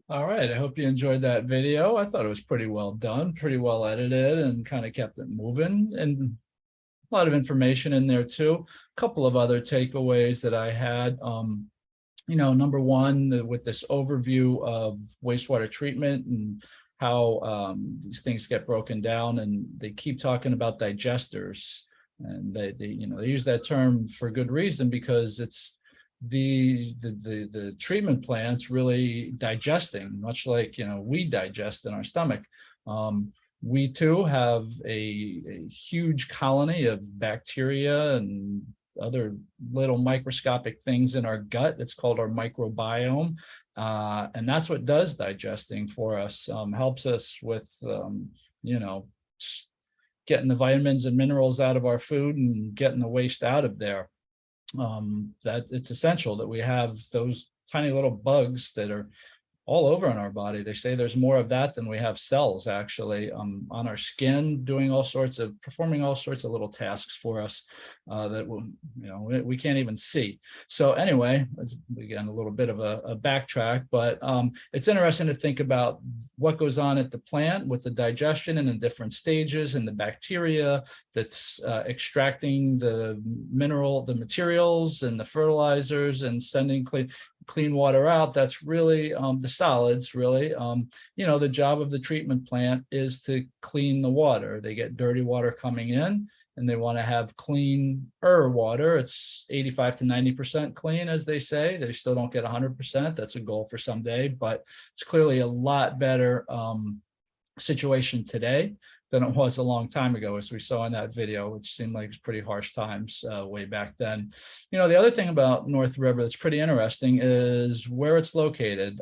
All right, I hope you enjoyed that video. I thought it was pretty well done, pretty well edited, and kind of kept it moving, and a lot of information in there too. A couple of other takeaways that I had. Number one, with this overview of wastewater treatment and how these things get broken down, and they keep talking about digesters, and they use that term for good reason, because it's the treatment plants really digesting, much like we digest in our stomach. We too have a huge colony of bacteria and other little microscopic things in our gut. It's called our microbiome. And that's what does digesting for us, helps us with, you know, getting the vitamins and minerals out of our food and getting the waste out of there. That it's essential that we have those tiny little bugs that are all over in our body. They say there's more of that than we have cells, actually, on our skin, performing all sorts of little tasks for us that we can't even see. So anyway, it's again a little bit of a backtrack, but it's interesting to think about what goes on at the plant with the digestion and the different stages, and the bacteria that's extracting the materials and the fertilizers and sending clean water out. That's really the solids, really. The job of the treatment plant is to clean the water. They get dirty water coming in, and they want to have cleaner water. It's 85 to 90% clean, as they say. They still don't get 100%. That's a goal for someday, but it's clearly a lot better situation today than it was a long time ago, as we saw in that video, which seemed like it's pretty harsh times way back then. The other thing about North River that's pretty interesting is where it's located.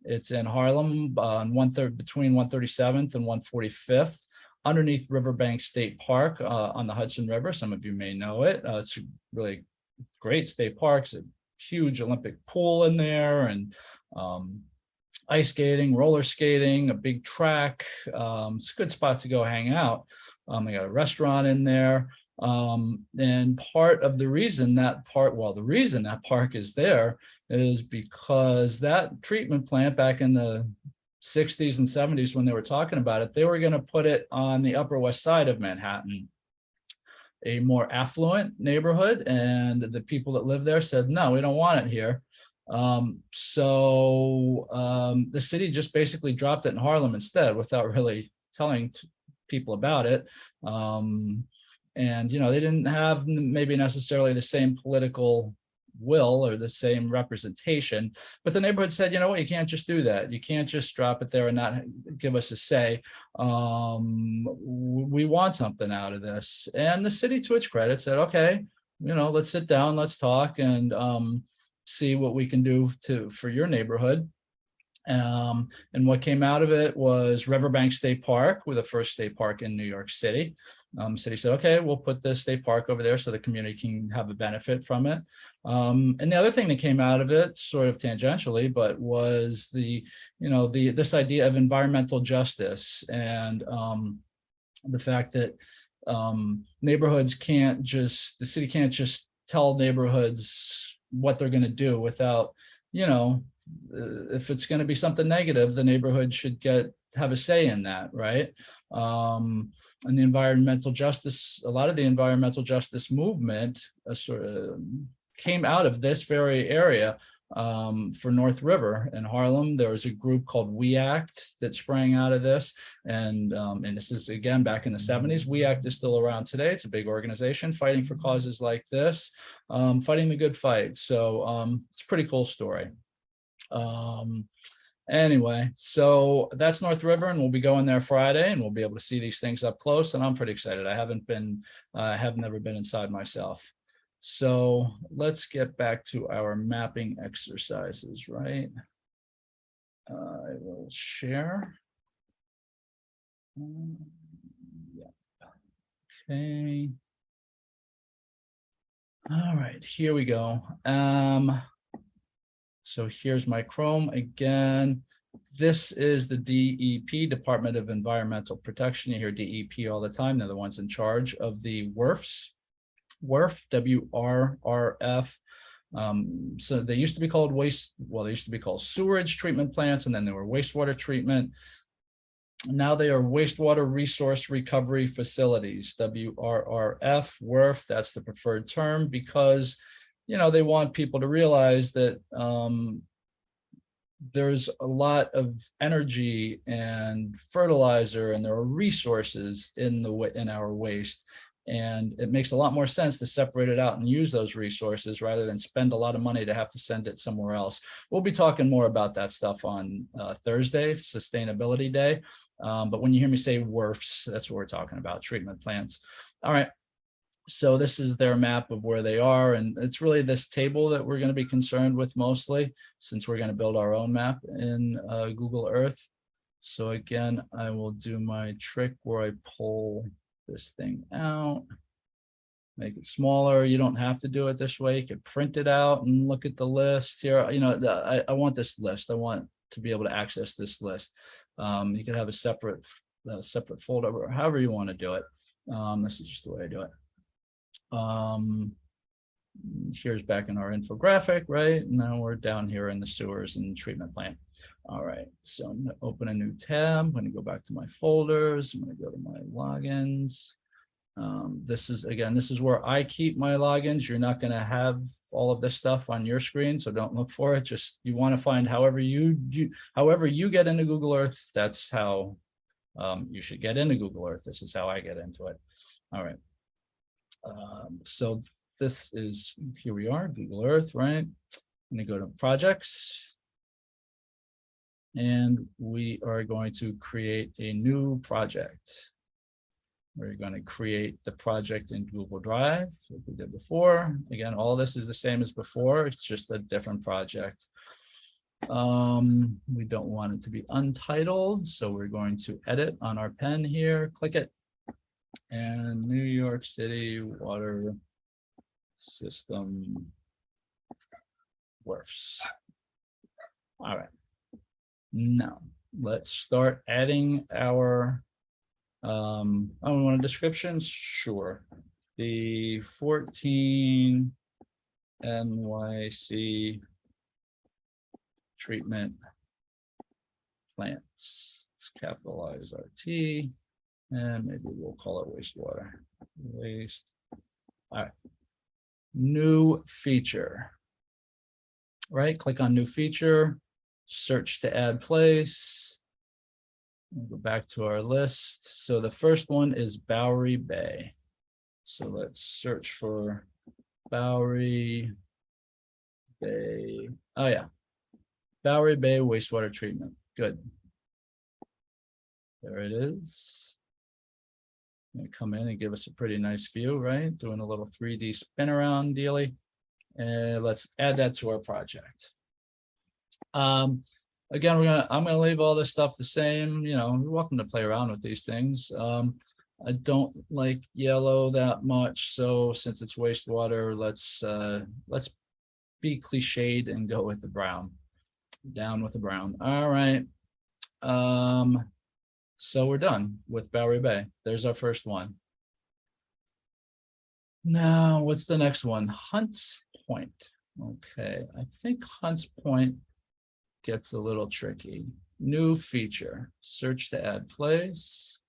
It's in Harlem, between 137th and 145th, underneath Riverbank State Park on the Hudson River. Some of you may know it. It's a really great state park. It's a huge Olympic pool in there, and ice skating, roller skating, a big track. It's a good spot to go hang out. They got a restaurant in there. And part of the reason that park is there is because that treatment plant back in the 60s and 70s, when they were talking about it, they were going to put it on the Upper West Side of Manhattan, a more affluent neighborhood. And the people that live there said, no, we don't want it here. So the city just basically dropped it in Harlem instead, without really telling people about it. And they didn't have maybe necessarily the same political will or the same representation, but the neighborhood said, you know what, you can't just do that. You can't just drop it there and not give us a say. We want something out of this. And the city, to its credit, said, okay, let's sit down, let's talk, and see what we can do for your neighborhood. And what came out of it was Riverbank State Park, with the first state park in New York City. City said, okay, we'll put this state park over there so the community can have a benefit from it. And the other thing that came out of it, sort of tangentially, but was this idea of environmental justice, and the fact that the city can't just tell neighborhoods what they're going to do without, if it's going to be something negative, the neighborhood should have a say in that, right? And the environmental justice, a lot of the environmental justice movement sort of came out of this very area. For North River in Harlem, there was a group called We Act that sprang out of this, and this is again back in the 70s. We Act is still around today. It's a big organization fighting for causes like this, fighting the good fight. So it's a pretty cool story. Anyway, so that's North River, and we'll be going there Friday, and we'll be able to see these things up close, and I'm pretty excited. I have never been inside myself. So let's get back to our mapping exercises, right? I will share. Yeah. Okay. All right, here we go. So here's my Chrome again. This is the DEP, Department of Environmental Protection. You hear DEP all the time. They're the ones in charge of the WRRFs. WRRF, WRRF. So they used to be called they used to be called sewerage treatment plants, and then they were wastewater treatment. Now they are wastewater resource recovery facilities, WRRF, WRF, that's the preferred term, because, they want people to realize that there's a lot of energy and fertilizer, and there are resources in our waste. And it makes a lot more sense to separate it out and use those resources rather than spend a lot of money to have to send it somewhere else. We'll be talking more about that stuff on Thursday, Sustainability Day. But when you hear me say WRFs, that's what we're talking about, treatment plants. All right. So this is their map of where they are. And it's really this table that we're going to be concerned with mostly, since we're going to build our own map in Google Earth. So again, I will do my trick where I pull this thing out, make it smaller. You don't have to do it this way. You can print it out and look at the list here. I want this list. I want to be able to access this list. You can have a separate folder, or however you want to do it. This is just the way I do it. Here's back in our infographic, right? Now we're down here in the sewers and treatment plant. All right, so I'm going to open a new tab. I'm going to go back to my folders. I'm going to go to my logins. This is where I keep my logins. You're not going to have all of this stuff on your screen, so don't look for it. Just, you want to find however you get into Google Earth. That's how you should get into Google Earth. This is how I get into it. All right. So this is, here we are, Google Earth, right? I'm going to go to projects. And we are going to create a new project. We're going to create the project in Google Drive, like we did before. Again, all this is the same as before. It's just a different project. We don't want it to be untitled, so we're going to edit on our pen here, click it. And New York City Water System WRFs. All right. Now, let's start adding our, we want a description? Sure. The 14 NYC treatment plants. Let's capitalize our T, and maybe we'll call it wastewater. Waste. All right. New feature. Right, click on new feature. Search to add place. We'll go back to our list. So the first one is Bowery Bay. So let's search for Bowery Bay. Oh yeah, Bowery Bay wastewater treatment. Good. There it is. Gonna come in and give us a pretty nice view, right? Doing a little 3D spin around dealy. And let's add that to our project. Again, I'm gonna leave all this stuff the same. You're welcome to play around with these things. I don't like yellow that much, so since it's wastewater, let's be cliched and go with the brown. Down with the brown. All right. So we're done with Bowery Bay. There's our first one. Now, what's the next one? Hunts Point. Okay, I think Hunts Point gets a little tricky. New feature, search to add place.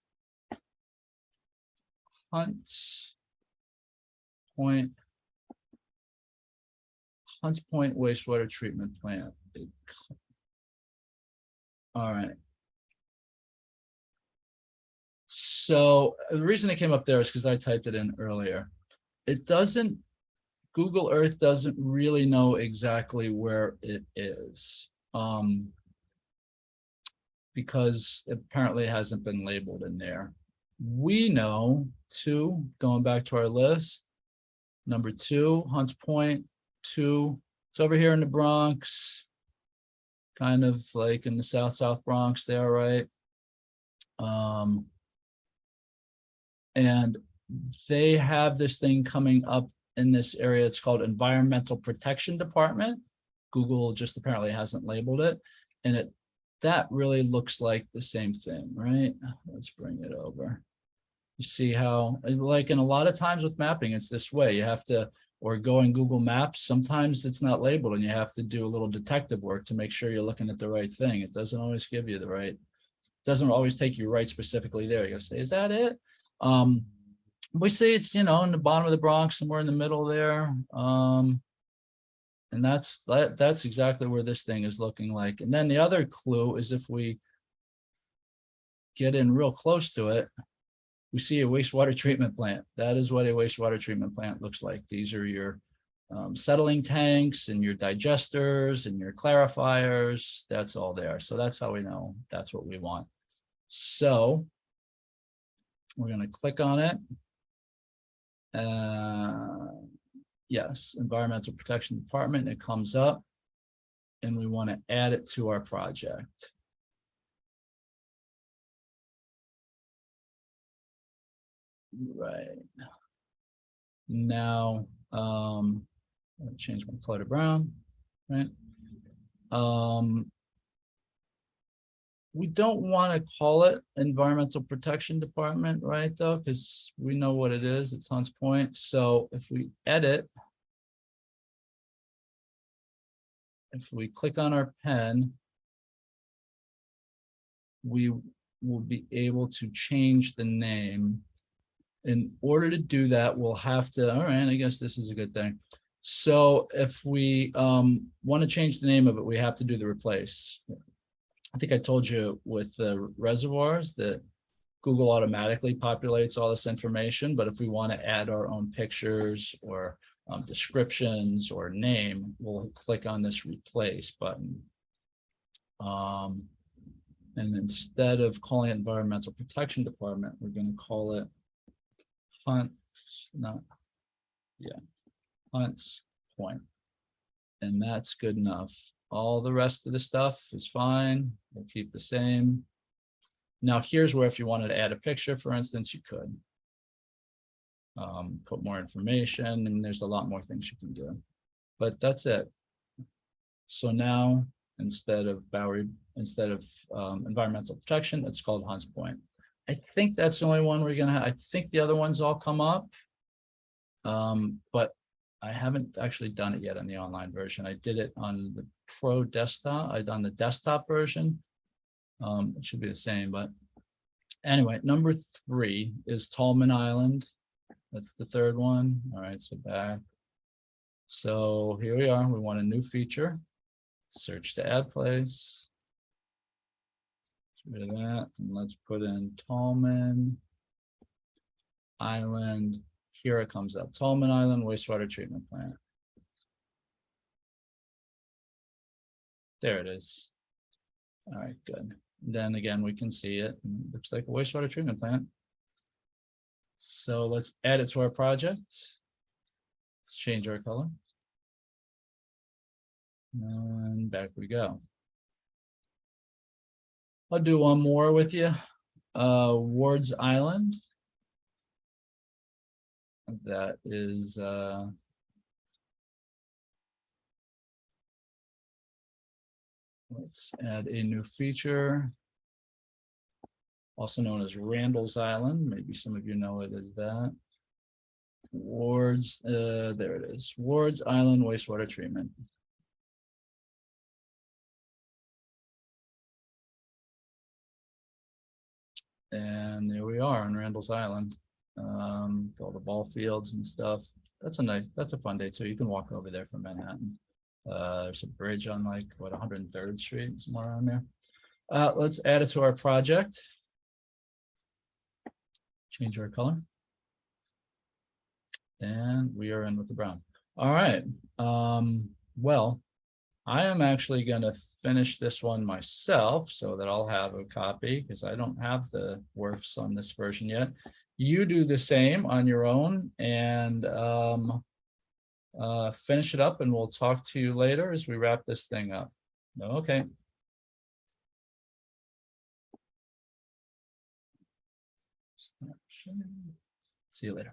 Hunts Point wastewater treatment plant. All right. So the reason it came up there is because I typed it in earlier. Google Earth doesn't really know exactly where it is. Because apparently it hasn't been labeled in there. We know too, going back to our list, number 2, Hunts Point 2. It's over here in the Bronx, kind of like in the South Bronx there, right? And they have this thing coming up in this area. It's called Environmental Protection Department. Google just apparently hasn't labeled it. And that really looks like the same thing, right? Let's bring it over. You see how, like in a lot of times with mapping, it's this way. You have to or go in Google Maps, sometimes it's not labeled and you have to do a little detective work to make sure you're looking at the right thing. It doesn't always give you the right, doesn't always take you right specifically there. You gotta say, is that it? We see it's, in the bottom of the Bronx, somewhere in the middle there. And that's exactly where this thing is looking like. And then the other clue is if we get in real close to it, we see a wastewater treatment plant. That is what a wastewater treatment plant looks like. These are your settling tanks and your digesters and your clarifiers. That's all there. So that's how we know that's what we want. So we're going to click on it. Yes, Environmental Protection Department. It comes up and we want to add it to our project. Right now, I'll change my color to brown, right? We don't want to call it Environmental Protection Department, right, though, because we know what it is. It's Hunts Point. So if we edit, if we click on our pen, we will be able to change the name. In order to do that, we'll have to, all right, I guess this is a good thing. So if we want to change the name of it, we have to do the replace. I think I told you with the reservoirs that Google automatically populates all this information, but if we want to add our own pictures or descriptions or name, we'll click on this replace button. And instead of calling it Environmental Protection Department, we're going to call it Hunts Point. And that's good enough. All the rest of the stuff is fine. We'll keep the same. Now here's where if you wanted to add a picture, for instance, you could put more information, and there's a lot more things you can do. But that's it. So now instead of environmental protection, it's called Hunts Point. I think that's the only one we're gonna have. I think the other ones all come up. But I haven't actually done it yet on the online version. I did it on the Pro desktop. I done the desktop version. It should be the same, but anyway, number 3 is Tallman Island. That's the third one. All right, so back. So here we are. We want a new feature. Search to add place. Get rid of that, and let's put in Tallman Island. Here it comes up, Tallman Island wastewater treatment plant. There it is. All right, good. Then again, we can see it. It looks like a wastewater treatment plant. So let's add it to our project. Let's change our color. And back we go. I'll do one more with you. Ward's Island. That is let's add a new feature, also known as Randall's Island. Maybe some of you know it as that. Ward's, there it is. Ward's Island wastewater treatment. And there we are on Randall's Island. All the ball fields and stuff. That's a fun day too. You can walk over there from Manhattan. There's a bridge on like what 103rd Street, somewhere around there. Let's add it to our project. Change our color. And we are in with the brown. All right. Well, I am actually going to finish this one myself so that I'll have a copy because I don't have the WRRFs on this version yet. You do the same on your own and finish it up, and we'll talk to you later as we wrap this thing up. Okay. See you later.